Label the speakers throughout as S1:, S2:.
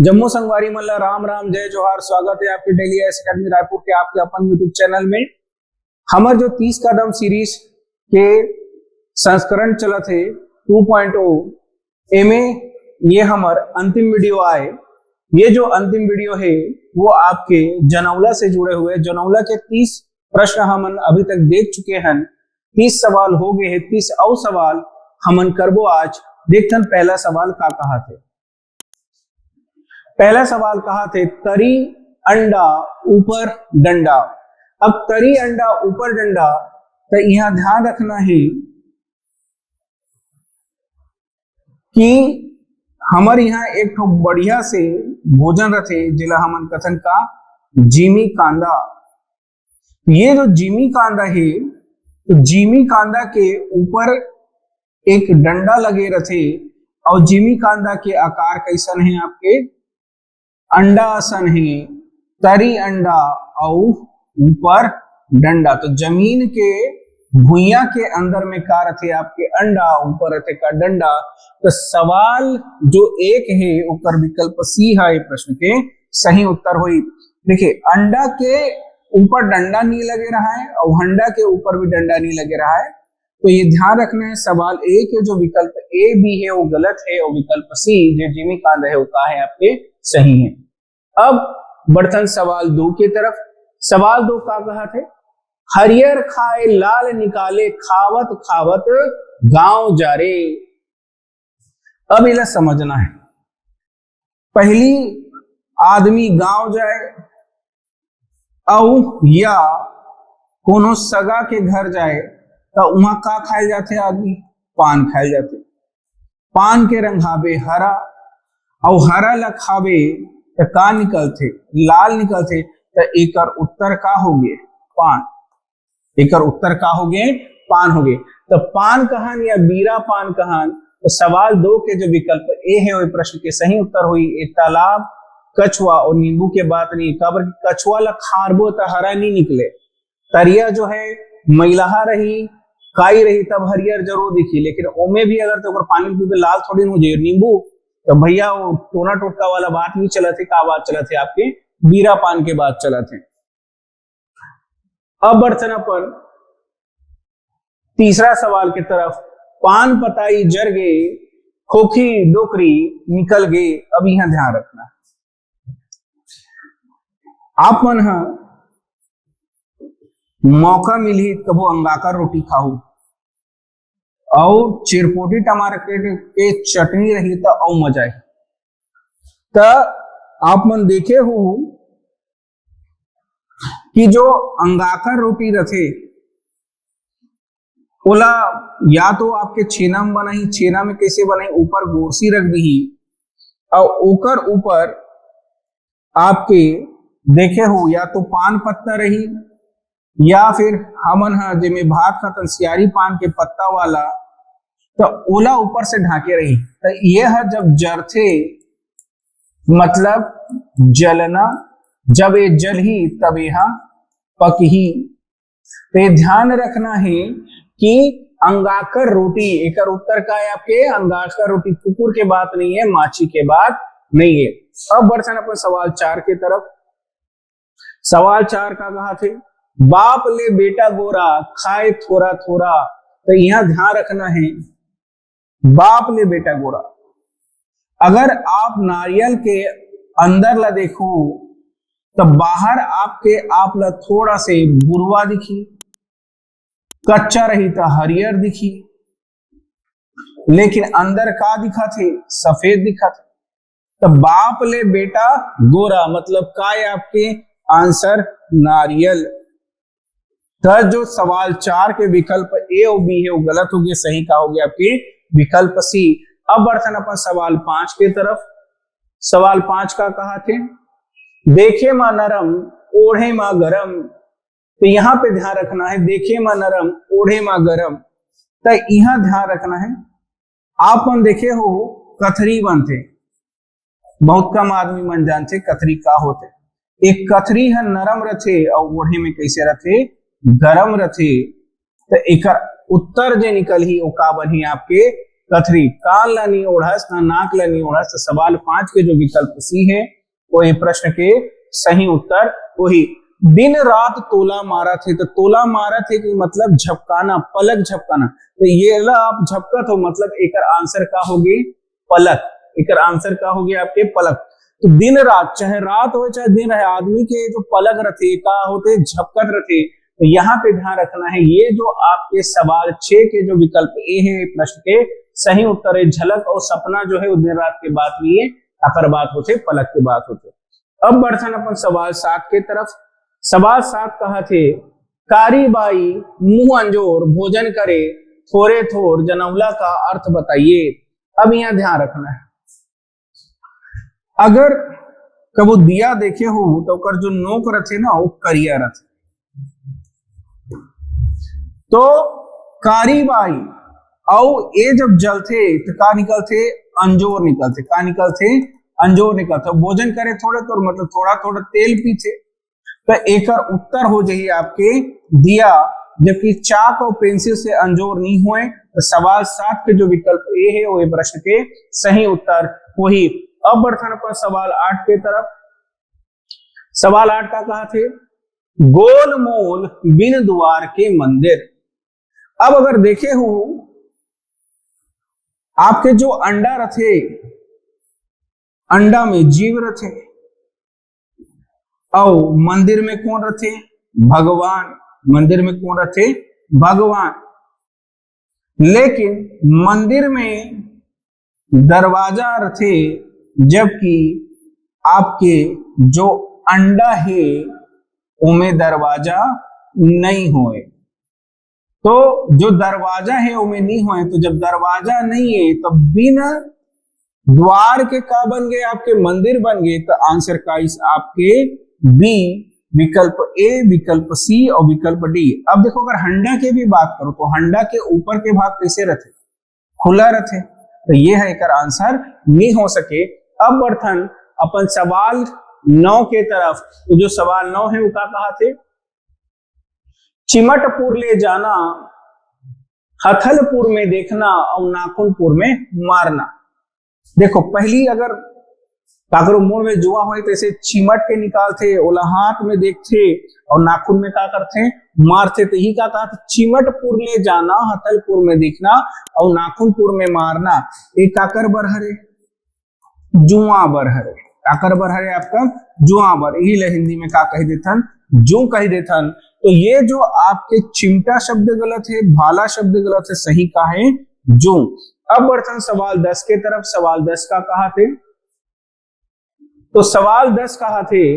S1: जम्मू संगवारी मल्ला राम राम जय जोहार। स्वागत है आपके डेली एस अकेडमी रायपुर के आपके अपन यूट्यूब चैनल में। हमार जो 30 कदम सीरीज के संस्करण चला थे 2.0 एमे ये हमार अंतिम वीडियो आए। ये जो अंतिम वीडियो है वो आपके जनौला से जुड़े हुए जनौला के 30 प्रश्न हमन अभी तक देख चुके हैं। 30 सवाल हो गए हैं, 30 और सवाल हमन करबो आज। देखते पहला सवाल का कहा थे। पहला सवाल कहा थे तरी अंडा ऊपर डंडा। अब तरी अंडा ऊपर डंडा, तो यहां ध्यान रखना है कि हमारे यहाँ एक तो बढ़िया से भोजन रथे जिला हमन कथन का जिमी कांदा। ये जो जिमी कांदा है तो जिमी कांदा के ऊपर एक डंडा लगे रथे और जिमी कांदा के आकार कैसन है आपके अंडा आसन है। तरी अंडा और ऊपर डंडा, तो जमीन के भुइया के अंदर में का रथे आपके अंडा, ऊपर रथे का डंडा। तो सवाल जो एक है ऊपर विकल्प सी है प्रश्न के सही उत्तर हुई। देखिए अंडा के ऊपर डंडा नहीं लगे रहा है और हंडा के ऊपर भी डंडा नहीं लगे रहा है, तो ये ध्यान रखना है। सवाल ए के जो विकल्प ए बी है वो गलत है और विकल्प सी जो जिमी कांदा है वो का है आपके सही है। अब बढ़ते सवाल 2 की तरफ। सवाल 2 का कहा थे हरियर खाए लाल निकाले खावत खावत गांव जा रे। अब इला समझना है, पहली आदमी गांव जाए और या कोनो सगा के घर जाए तो वहां का खाए जाते आदमी पान खाए जाते। पान के रंग हावे हरा और हरा ला खावे तो का निकलते लाल निकलते, तो एकर उत्तर का हो गए पान। एकर उत्तर का हो गए पान हो गए। तो पान कहान या बीरा पान कहान, तो सवाल 2 के जो विकल्प ए है वो प्रश्न के सही उत्तर हुई। एक तालाब कछुआ और नींबू के बात नहीं, कबर कछुआ ला खारबो तो हरा नहीं निकले। तरिया जो है मैलाहा रही काई रही तब हरियर जरूर दिखी, लेकिन ओमे भी अगर तो पानी पीबे लाल थोड़ी हो जाए। नींबू तो भैया वो टोना टोटका वाला बात नहीं चला थे, का बात चला थे आपके बीरा पान के बात चला थे। अब बढ़ते अपन तीसरा सवाल की तरफ। पान पताई जर गए खोखी डोकरी निकल गए। अब यहां ध्यान रखना, आप मन मौका मिली कबो अंगाकर रोटी खाओ और चिरपोटी टमाटर के चटनी रही तो और मजा है। तो आप मन देखे हो कि जो अंगाकर रोटी रथे ओला या तो आपके छेना में बनाई, छेना में कैसे बनाई, ऊपर गोरसी रख दी और ओकर ऊपर आपके देखे हो या तो पान पत्ता रही या फिर हमन जिमे भात खातन सियारी पान के पत्ता वाला, तो ओला ऊपर से ढाके रही। तो ये है जब जरथे मतलब जलना, जब ये जल ही तब यहाँ पक ही। तो ये ध्यान रखना है कि अंगाकर रोटी एकर उत्तर का है आपके अंगाकर रोटी। कुकुर के बात नहीं है, माछी के बात नहीं है। अब बढ़ते अपन सवाल 4 की तरफ। सवाल 4 का कहा थे बाप ले बेटा गोरा खाए थोड़ा थोड़ा। तो यहां ध्यान रखना है बाप ले बेटा गोरा। अगर आप नारियल के अंदर ला देखो तो बाहर आपके आप ला थोड़ा से भुरवा दिखी, कच्चा रही तो हरियर दिखी, लेकिन अंदर का दिखा थे सफेद दिखा थे। तो बाप ले बेटा गोरा मतलब का है आपके आंसर नारियल। तो जो सवाल 4 के विकल्प ए और बी है वो गलत हो गया, सही का हो गया आपके विकल्प सी। अब बढ़ते अपन सवाल 5 की तरफ। सवाल 5 का कहा थे देखे मां नरम ओढ़े मां गरम। तो यहां पे ध्यान रखना है देखे मां नरम ओढ़े मां गरम। तो यहां ध्यान रखना है आप मन देखे हो कथरी बनते, बहुत कम आदमी मन जानते कथरी का होते। एक कथरी है नरम रथे और ओढ़े में कैसे रथे गरम रथे। तो एक उत्तर जो निकल ही वो का बनी आपके कथरी, कान ला नहीं ओढ़स ना नाक ला नहीं ओढ़स। तो सवाल 5 के जो विकल्प सी है वही प्रश्न के सही उत्तर वही। दिन रात तोला मारा थे, तो तोला मारा थे कि मतलब झपकाना, पलक झपकाना। तो ये ला आप झपकत हो, मतलब एक आंसर का होगी पलक, एक आंसर का होगी आपके पलक। तो दिन रात, चाहे रात हो चाहे दिन है, आदमी के जो पलक रथे का होते झपकत रथे। तो यहाँ पे ध्यान रखना है, ये जो आपके सवाल 6 के जो विकल्प ए है प्रश्न के सही उत्तर है। झलक और सपना जो है दिन रात के बात नहीं है, अकर बात होते पलक की बात होते। अब बढ़ते अपन सवाल 7 के तरफ। सवाल 7 कहा थे, कारी बाई मुंह अंजोर भोजन करे थोरे थोर जनौला का अर्थ बताइए। अब यहाँ ध्यान रखना है, अगर कबो दिया देखे हो तो कर जो नोक रथे ना वो करिया रथे। तो कारी बाई और ये जब जलते तो का निकलते, अंजोर निकलते, का निकलते, अंजोर निकलते। भोजन करे थोड़े तो मतलब थोड़ा थोड़ा तेल पीते। तो एक उत्तर हो जाइए आपके दिया, जबकि चाक और पेंसिल से अंजोर नहीं हुए। तो सवाल 7 के जो विकल्प ए है वो प्रश्न के सही उत्तर वही। अब बढ़ते अपन सवाल 8 के तरफ। सवाल 8 का कहा थे, गोल मोल बिन द्वार के मंदिर। अब अगर देखे हो आपके जो अंडा रथे, अंडा में जीव रथे और मंदिर में कौन रथे, भगवान। मंदिर में कौन रथे, भगवान। लेकिन मंदिर में दरवाजा रथे, जबकि आपके जो अंडा है उनमें दरवाजा नहीं होए। तो जो दरवाजा है उनमें नहीं होए, तो जब दरवाजा नहीं है तो बिना द्वार के का बन गए, आपके मंदिर बन गए। तो आंसर का इस आपके बी, विकल्प ए, विकल्प सी और विकल्प डी। अब देखो अगर हंडा के भी बात करो तो हंडा के ऊपर के भाग कैसे रहते, खुला रहते। तो ये है एक आंसर नहीं हो सके। अब बर्थन अपन सवाल 9 के तरफ। तो जो सवाल 9 है वो क्या कहा थे, चिमटपुर ले जाना, हथलपुर में देखना और नाखूनपुर में मारना। देखो पहली अगर काकरो मोड़ में जुआ हो तो ऐसे चिमट के निकालते, ओला हाथ में देखते और नाखून में क्या करते, मारते। तो यही का कहा, चिमटपुर ले जाना, हथलपुर में देखना और नाखूनपुर में मारना। एक काकर बरहरे, जुआ बरहरे, काकर बरहरे आपका जुआ बर। यही ले हिंदी में का कह देथन, जू कह देथन। तो ये जो आपके चिमटा शब्द गलत है, भाला शब्द गलत है, सही का है जू। अब बढ़ते सवाल 10 के तरफ। सवाल 10 का कहा थे, तो सवाल 10 कहा थे,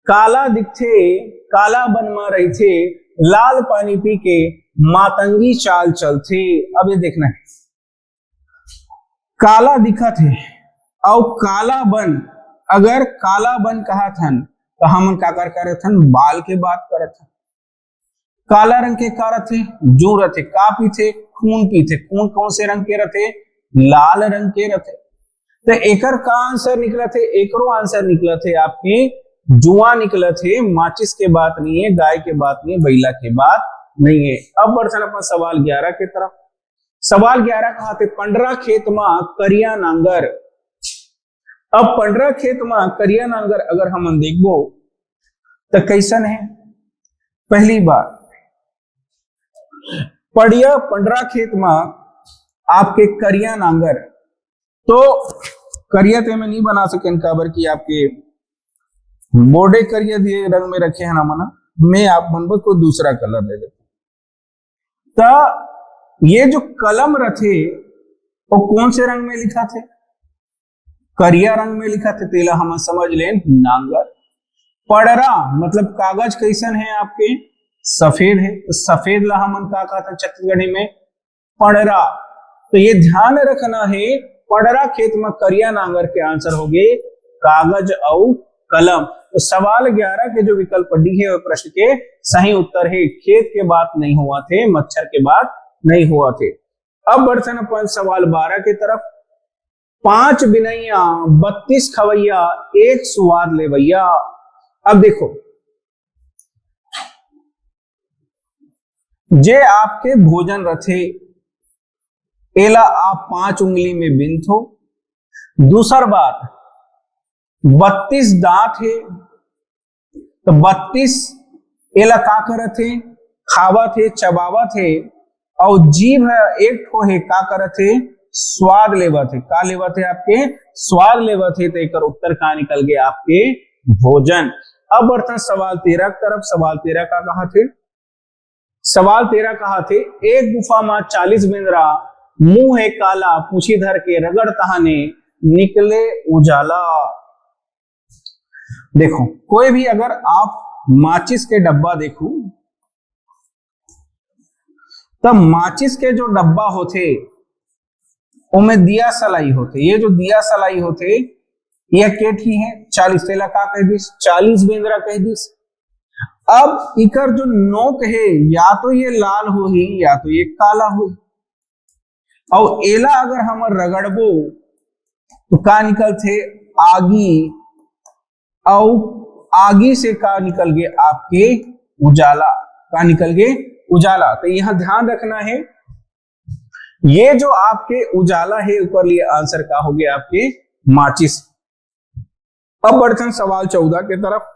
S1: काला दिखते काला बनमा रही थे, लाल पानी पी के मातंगी चाल चलते। अब ये देखना है, काला दिखा थे और काला बन, अगर काला बन कहा थन तो हम क्या करे थन, बाल के बात करे थन। काला रंग के का रथे, जू रथे, का पीथे, खून पीथे। खून कौन से रंग के रथे, लाल रंग के रथे। तो एकर का आंसर निकला थे, एकरो आंसर निकला थे आपके जुआ निकला थे। माचिस के बात नहीं है, गाय के बात नहीं है, बैला के बात नहीं है। अब बढ़ते अपन सवाल 11 के तरफ। सवाल 11 कहा थे, पंडरा खेत मा करिया नांगर। अब पंडरा खेत मा करिया नांगर अगर हम देखबो तो कैसन है। पहली बार पड़िया पंडरा खेत में आपके करिया नांगर, तो करिया ते में नहीं बना सके काबर की आपके बोर्डे करिया दिए रंग में रखे हैं ना मना, मैं आप बनबो कोई दूसरा कलर ले लेते। तो ये जो कलम रथे वो कौन से रंग में लिखा थे, करिया रंग में लिखा थे। तेला हम समझ लें नांगर। पड़रा मतलब कागज कैसन है आपके, सफेद है। तो सफेद ला हमन का कहा था छत्तीसगढ़ी में, पड़रा। तो ये ध्यान रखना है, पड़रा खेत में करिया नांगर के आंसर हो गए कागज और कलम। तो सवाल 11 के जो विकल्प डी है प्रश्न के सही उत्तर है। खेत के बात नहीं हुआ थे, मच्छर के बात नहीं हुआ थे। अब बढ़ते हैं अपन सवाल 12 के तरफ। 5 बिनैया 32 खवैया, एक स्वाद ले भैया। अब देखो जे आपके भोजन रथे, एला आप 5 उंगली में बिंद हो। दूसर बात, 32 दांत है, तो 32 एला का करत है, खावत है, चबावत है, और जीभ है एक ठो है का करत है, स्वाद लेवत है। का लेवत है आपके, स्वाद लेवत है। तो एक उत्तर का निकल गया आपके भोजन। अब बढ़ते सवाल 13 की तरफ। सवाल 13 का कहा थे, सवाल 13 कहा थे, एक गुफा में 40 बिंदरा, मुंह है काला, पूछी धर के रगड़ तहाने, निकले उजाला। देखो, कोई भी अगर आप माचिस के डब्बा देखो, तब माचिस के जो डब्बा होते उनमें दिया सलाई होते। ये जो दिया सलाई होते यह केठी है 40 तेला का कह दिस, 40 बिंदरा कह दिस। अब इकर जो नोक है या तो ये लाल हो ही या तो ये काला हो। और एला अगर हम रगड़बो तो का निकल थे, आगी। और आगी से का निकल गए आपके उजाला। का निकल गए उजाला। तो यहां ध्यान रखना है, ये जो आपके उजाला है ऊपर लिए आंसर का हो गया आपके माचिस। अब बढ़ते सवाल 14 के तरफ।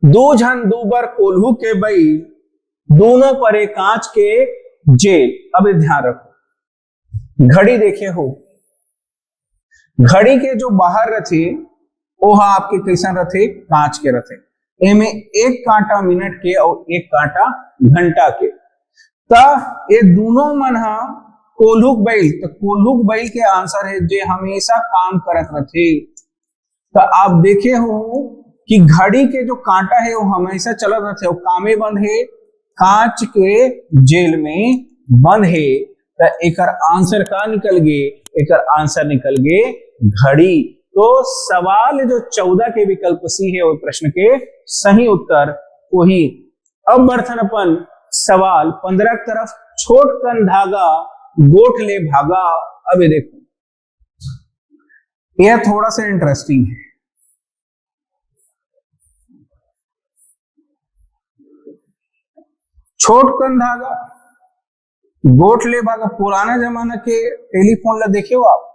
S1: दो झन दूबर कोल्हू के बई, दोनों परे कांच के जेल। अब ध्यान रखो, घड़ी देखे हो, घड़ी के जो बाहर रथे वो आपके कैसा रथे, कांच के रथे। इनमें एक कांटा मिनट के और एक कांटा घंटा के। ये दोनों मन हा कोल्हुक बैल। तो कोल्हुक बैल के आंसर है जे हमेशा काम करत रथे। तो आप देखे हो कि घड़ी के जो कांटा है वो हमेशा चलत रहते, वो कामे बंद है, कांच के जेल में बंद है। तो एक आंसर का निकल गए, एक आंसर निकल गए घड़ी। तो सवाल जो 14 के विकल्प सी है वो प्रश्न के सही उत्तर वही। अब बढ़थन अपन सवाल 15 की तरफ। छोट कन धागा गोठ ले भागा। अब ये देखो, यह थोड़ा सा इंटरेस्टिंग है। छोट कन धागा गोठ ले भागा, पुराना जमाना के टेलीफोन ला देखे हो आप,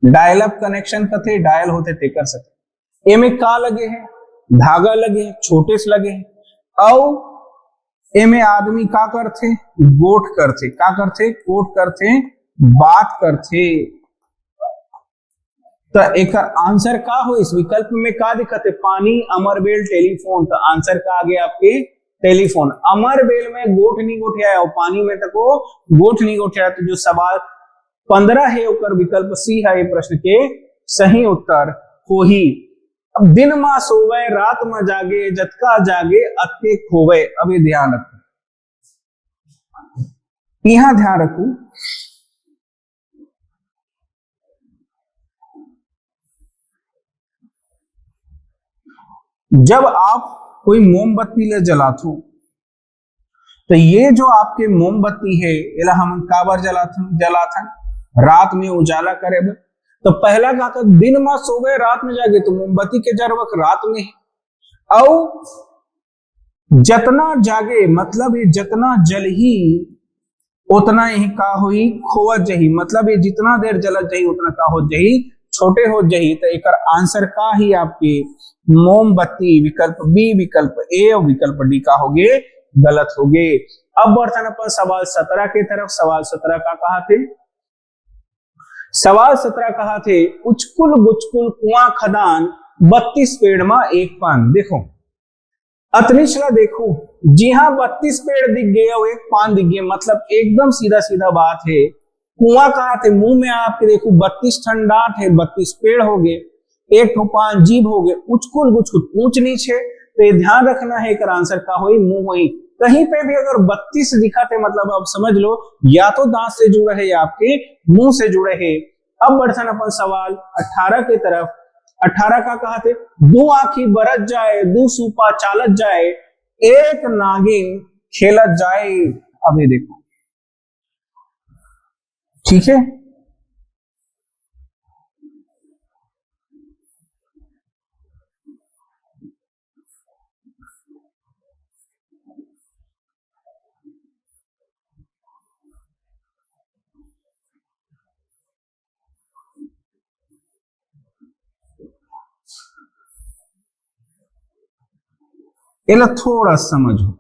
S1: डायल अप कनेक्शन का थे, डायल होते थे कर सकते। एमे का लगे हैं, धागा लगे हैं, छोटे से लगे हैं। और एमे आदमी का करते, गोठ करते। का करते, गोठ करते, बात करते। तो एक आंसर का हो, इस विकल्प में का दिक्कत है, पानी, अमरबेल, टेलीफोन। तो आंसर का आगे आपके टेलीफोन। अमरबेल में गोठ नहीं गोठिया और पानी में तक गोठ नहीं गोठिया। तो जो सवाल 15 है उकर विकल्प सी है प्रश्न के सही उत्तर हो ही। अब दिन मा सोवे रात में जागे, जतका जागे अतके खोवे। अब ये ध्यान रखो, यहां ध्यान रखो, जब आप कोई मोमबत्ती ले जलाते हो तो ये जो आपके मोमबत्ती है इला हम काबर जलाथन रात में उजाला करे। तो पहला का दिन में सोवे रात में जागे, तो मोमबत्ती के जरवक रात में है। और जतना जागे मतलब ये जितना जल ही उतना ही का हुई खोवत जही। मतलब ये जितना देर जलत जही उतना का हो जही छोटे हो जही। तो एक आंसर का ही आपके मोमबत्ती। विकल्प बी, विकल्प ए और विकल्प डी का हो गए गलत हो गए। अब बढ़ते अपन सवाल 17 के तरफ। सवाल 17 का कहा थे, सवाल 17 कहा थे, उचकुल गुचकुल कुआं खदान, 32 पेड़ में एक पान। देखो अतनिचला देखो, जी हाँ 32 पेड़ दिख गए और एक पान दिख गए। मतलब एकदम सीधा सीधा बात है। कुआं कहा थे, मुंह में आपके देखो 32 ठंड डांट है, 32 पेड़ हो गए, एक ठो पान जीभ हो गए, उचकुल गुचकुल ऊंच नीचे। तो ये ध्यान रखना है, एक आंसर का हो मुंह वही। कहीं पे भी अगर 32 दिखा थे मतलब आप समझ लो या तो दांत से जुड़े है या आपके मुंह से जुड़े है। अब बढ़ते अपन सवाल 18 की तरफ। 18 का कहा थे, दो आंखी बरत जाए, दो सूपा चालत जाए, एक नागिन खेलत जाए। अब ये देखो, ठीक है, एला थोड़ा समझो।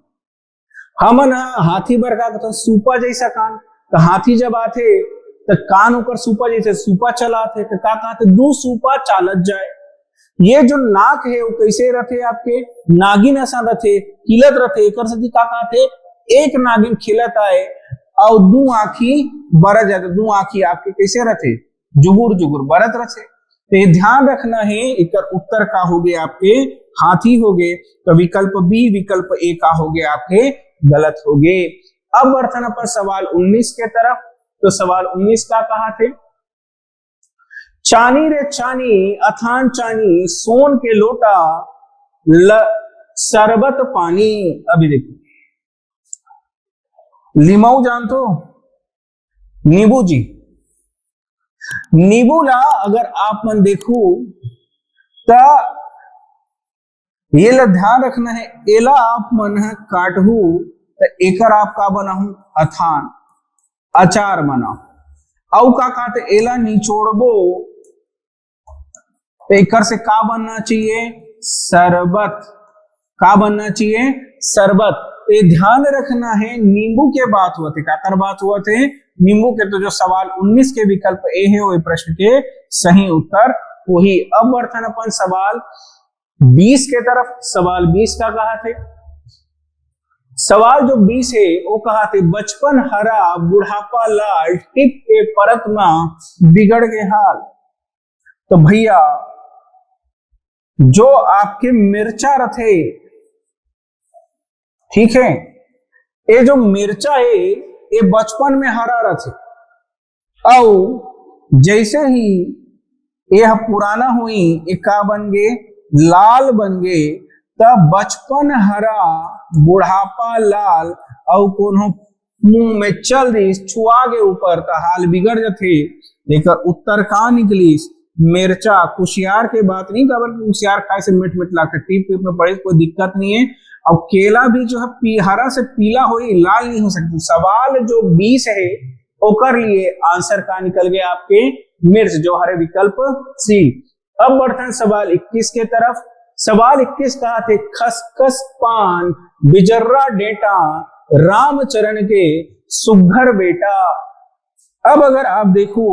S1: हमन हाथी बर का कहते सुपा जैसा कान, तो हाथी जब आते तो कान ओकर सुपा जैसे सुपा चलाते, तो का कहते दू सुपा चालत जाए। ये जो नाक है वो कैसे रहते आपके नागिन ऐसा रहते, खिलत रहते, एक का कहते एक नागिन खिलत आए और दू आंखी बरत जाते, दू आंखी आपके कैसे रहते जुगुर जुगुर बरत रहते। तो ये ध्यान रखना है। एक उत्तर का हो गए आपके हाथी हो गए, तो विकल्प बी विकल्प ए का हो गए आपके गलत हो गए। अब बढ़ते अपन सवाल 19 के तरफ। तो सवाल 19 का कहा थे, चानी रे चानी अथान चानी सोन के लोटा शरबत पानी। अभी देखो लिमाऊ जानते हो, नींबू जी, नींबू ला अगर आप मन देखो तो ये ला ध्यान रखना है, एला आप मन काटहू तो एकर आप का बनाहू अथान अचार बनाओ, औ का कहते एला निचोड़बो तो एकर से का बनना चाहिए शरबत, का बनना चाहिए शरबत। ये ध्यान रखना है। नींबू के बात हुआ थे, काकर बात हुआ थे नींबू के। तो जो सवाल 19 के विकल्प ए है वो प्रश्न के सही उत्तर वही। अब बढ़ते अपन सवाल 20 के तरफ। सवाल 20 का कहा थे, सवाल जो 20 है वो कहा थे बचपन हरा बुढ़ापा लाल टिप के परत में बिगड़ के हाल। तो भैया जो आपके मिर्चा रथे, ठीक है, ये जो मिर्चा है ये बचपन में हरा रथे और जैसे ही यह पुराना हुई ये का बन गए लाल बन गए। तब बचपन हरा बुढ़ापा लाल और कोनो मुंह में चल दी छुआ के ऊपर तो हाल बिगड़ जाते। लेकर उत्तर का निकली मिर्चा। कुशियार के बात नहीं का, बल्कि कुशियार खाए से मिट मिट लाकर टीप टीप में पड़े कोई दिक्कत नहीं है। और केला भी जो है हरा से पीला हो लाल नहीं हो सकती। सवाल जो 20 है ओकर लिए आंसर का निकल गया आपके मिर्च, जो हरे विकल्प सी। अब बढ़ते हैं सवाल 21 के तरफ। सवाल 21 कहा थे खसखस पान बिजर्रा डेटा रामचरण के सुघर बेटा। अब अगर आप देखो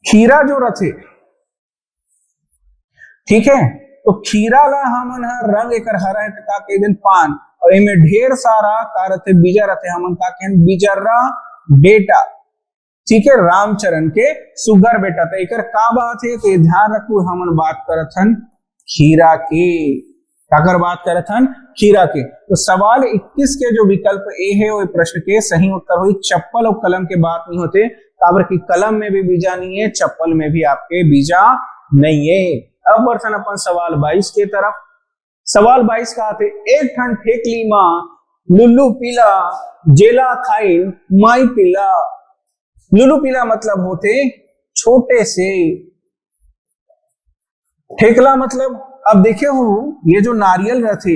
S1: खीरा जो रथे, ठीक है, तो खीरा ला हमन रंग एकर हरा है तो का कह दिन पान, और इनमें ढेर सारा का रथे बीजा रथे हमन का कहन बिजर्रा बेटा, ठीक है, रामचरण के सुगर बेटा। तो एकर का बात है तो ये ध्यान रखो, हमन बात करत हन खीरा के, काकर बात करत हन खीरा के। तो सवाल 21 के जो विकल्प ए है वो प्रश्न के सही उत्तर हुई। चप्पल और कलम के बात नहीं होते, काबर की कलम में भी बीजा नहीं है, चप्पल में भी आपके बीजा नहीं है। अब बढ़ते अपन सवाल 22 के तरफ। सवाल 22 का आते एक ठन ठेकली मां लुल्लू पीला जेला खाइन माई पीला। लुल्लू पीला मतलब होते छोटे से, ठेकला मतलब अब देखे हो ये जो नारियल रहते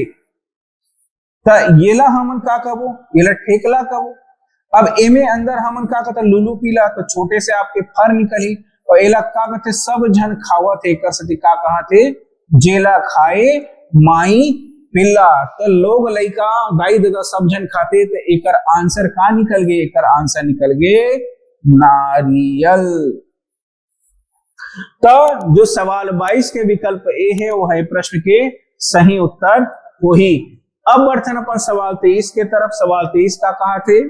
S1: ये ला हमन का कबो, ये ला ठेकला कबो। अब एमे अंदर हमन का कहते लुल्लू पीला, तो छोटे से आपके फर निकली, और एला का कहते सब जन खावत है, कर सती का कहते जेला खाए माई पिल्ला। तो लोग लइका गाई दादा सब जन खाते, तो एकर आंसर का निकल गए, एकर आंसर निकल गए नारियल। तो जो सवाल 22 के विकल्प ए है वो है प्रश्न के सही उत्तर वही। अब बढ़ते हैं अपन सवाल 23 के तरफ। सवाल 23 का कहा थे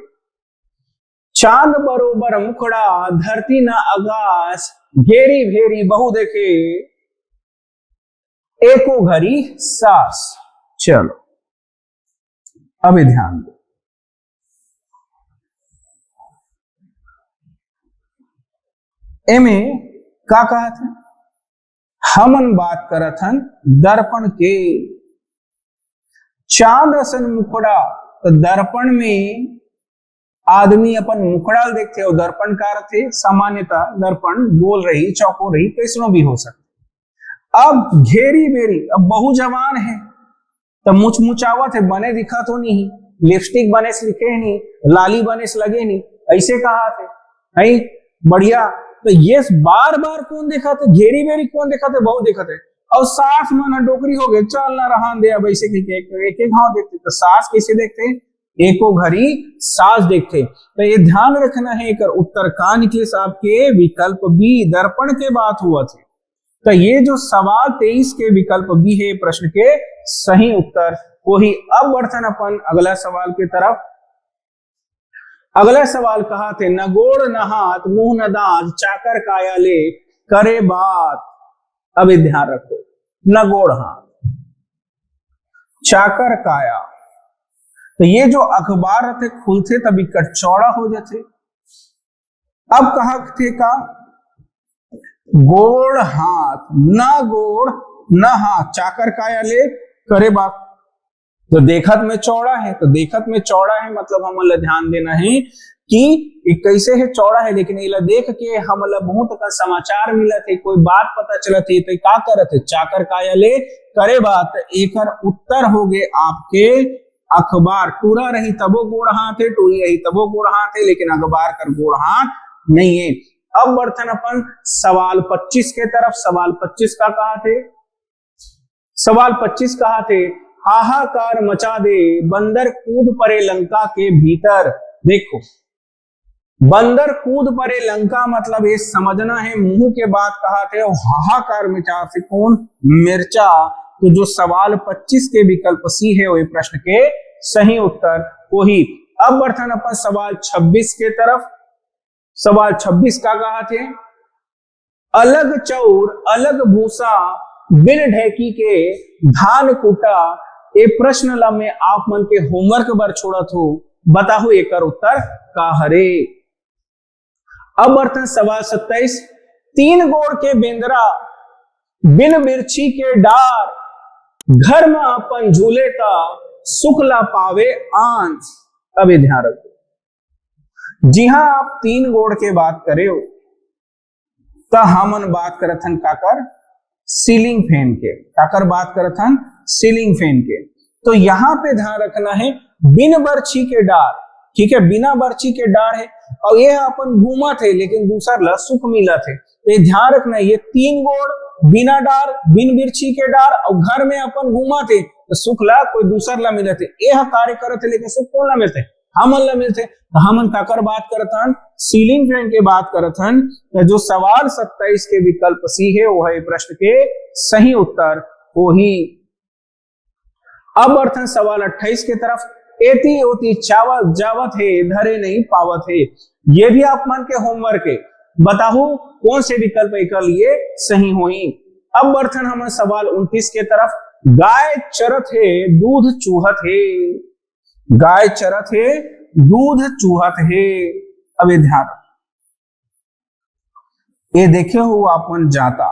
S1: चांद बरोबर मुखड़ा धरती न आकाश घेरी भेरी बहु देखे एको घड़ी सास। चलो अभी ध्यान दो, एमे का कहा था, हमन बात करत हन दर्पण के। चांद असन मुखड़ा, तो दर्पण में आदमी अपन मुखड़ा देखते हो, दर्पण का रथे सामान्यतः दर्पण गोल रही चौको रही कैसनो भी हो सकते। अब घेरी बेरी, अब बहु जवान है तो मुचमुचावत है, बने दिखा तो नहीं, लिपस्टिक बने से लिखे नहीं, लाली बने से लगे नहीं, ऐसे कहा थे नहीं बढ़िया। तो ये बार बार कौन देखा थे, घेरी बेरी कौन देखा थे, बहु देखा थे, और सास मन डोकरी हो गए, चल ना रहा दे, अब ऐसे एक एक घाव देखते, तो सास कैसे देखते, एको घड़ी सास देखते। तो ये ध्यान रखना है कि उत्तर का निकले साहब के विकल्प बी, दर्पण के बात हुआ थे। तो ये जो सवाल 23 के विकल्प बी है प्रश्न के सही उत्तर वही। अब बढ़ते अपन अगला सवाल की तरफ। अगला सवाल कहा थे, न गोड़ न हाथ मुंह न दांत चाकर काया ले करे बात। अब ध्यान रखो, न गोड़ हाथ चाकर काया, तो ये जो अखबार रहते खुलते तभी कट चौड़ा हो जाते। अब कहा थे का गोड़ हाथ, न गोड़ न हाथ चाकर काया ले करे बात। तो देखत में चौड़ा है, तो देखत में चौड़ा है मतलब हम ध्यान देना है कि कैसे है चौड़ा है, लेकिन इला देख के हम बहुत का समाचार मिला थे, कोई बात पता चला थी, तो क्या करत है चाकर काया ले करे बात। एक उत्तर हो गए आपके अखबार। टूरा रही तबो गोड़ हाथ है, टूरी रही तबो गोड़ हाथ है, लेकिन अखबार कर गोड़ हाथ नहीं है। अब बढ़ते अपन सवाल 25 के तरफ। सवाल 25 का कहा थे, सवाल 25 कहा थे, हाहाकार मचा दे बंदर कूद पड़े लंका के भीतर। देखो बंदर कूद पड़े लंका मतलब ये समझना है मुंह के बाद कहा थे, हाहाकार मचा से कौन, मिर्चा। तो जो सवाल 25 के विकल्प सी है वही प्रश्न के सही उत्तर वही। अब बढ़ते अपन सवाल 26 के तरफ। सवाल 26 का कहा थे, अलग चौर अलग भूसा बिन ढेकी के धान कूटा। ये प्रश्न ला में आप मन के होमवर्क बर छोड़त हो, बताओ एक उत्तर का हरे। अब बढ़ते सवाल 27, तीन गोड़ के बेंदरा बिन मिर्ची के डार घर में अपन झूले का सुख ला पावे आंच। अब ध्यान रखो, जी हां आप तीन गोड़ के बात करे हो, तो हमन बात करत हन काकर सीलिंग फैन के, काकर बात करत हन सीलिंग फैन के। तो यहां पे ध्यान रखना है बिन बर्छी के डार, ठीक है, बिना बर्छी के डार है और ये अपन घूमा थे लेकिन दूसरा सुख मिला थे। तो ये ध्यान रखना, ये तीन गोड़ बिना डार बिन बिरछी के डार और घर में अपन घूमा थे तो सुख ला कोई दूसरा ला मिले थे, यह कार्य करे थे, लेकिन सुख कौन ला मिलते, हमन ला मिलते। तो हमन काकर बात करत हन सीलिंग फैन के बात करत हन। जो सवाल 27 के विकल्प सी है वो है प्रश्न के सही उत्तर वही। अब बढ़ते सवाल 28 के तरफ। एती ओती चावत जावत है धरे नहीं पावत है। ये भी आप मन के होमवर्क है, बताओ कौन से विकल्प एक लिए सही हुई। अब बढ़ते हम सवाल 29 के तरफ। गाय चरत है दूध चूहत है, गाय चरत है दूध चूहत है। अब ध्यान, ये देखे हो अपन जाता,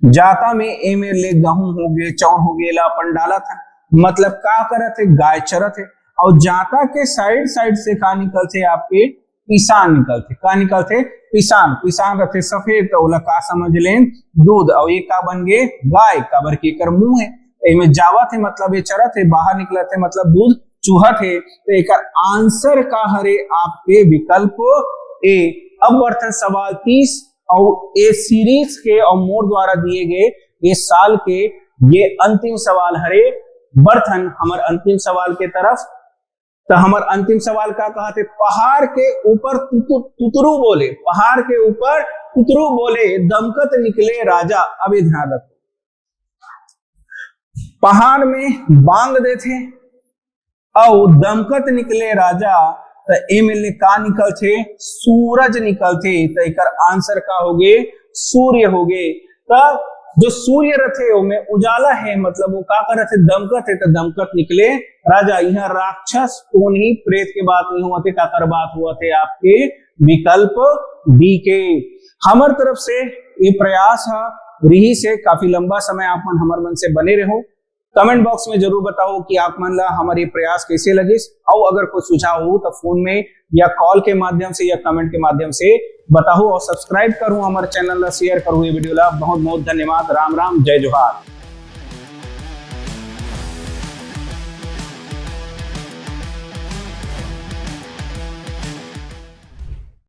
S1: जाता में ए में ले गेहूं हो गए चौन हो गए ला अपन डाला था, मतलब का करत है गाय चरत है। और जाता के साइड साइड से का निकलते आपके पिसान निकलते, का निकलते पिसान, पिसान रहते सफेद, तो ओला का समझ लें दूध, और ये का बन गए गाय, काबर के कर मुंह है, इनमें जावत है मतलब ये चरत है, बाहर निकलते है मतलब दूध चूहत है। तो एक आंसर का हरे आपके विकल्प ए। अब बढ़ते सवाल 30 और ए सीरीज के और मोर द्वारा दिए गए ये साल के ये अंतिम सवाल हरे। बर्थन हमारे अंतिम सवाल के तरफ। तो हमारे अंतिम सवाल का कहा थे, पहाड़ के ऊपर तुतरू बोले, पहाड़ के ऊपर तुतरू बोले दमकत निकले राजा। अब ध्यान रखो, पहाड़ में बांग देते और दमकत निकले राजा, तो एमएलए का निकलते सूरज निकलते। तो एक आंसर का हो गए सूर्य हो गए। तो जो सूर्य रथे वो में उजाला है मतलब वो का करते दमकत है, तो दमकत निकले राजा। यहाँ राक्षस तो नहीं, प्रेत के बात नहीं हुआ थे, काकर बात हुआ थे आपके विकल्प डी के। हमार तरफ से ये प्रयास है रही से काफी लंबा समय आप हमारे मन से बने रहो। कमेंट बॉक्स में जरूर बताओ कि आप मन ला हमारे प्रयास कैसे लगे, और अगर कोई सुझाव हो तो फोन में या कॉल के माध्यम से या कमेंट के माध्यम से बताओ, और सब्सक्राइब करूं हमारे चैनल ला, शेयर करूं ये वीडियो ला। बहुत बहुत धन्यवाद। राम राम, जय जोहार।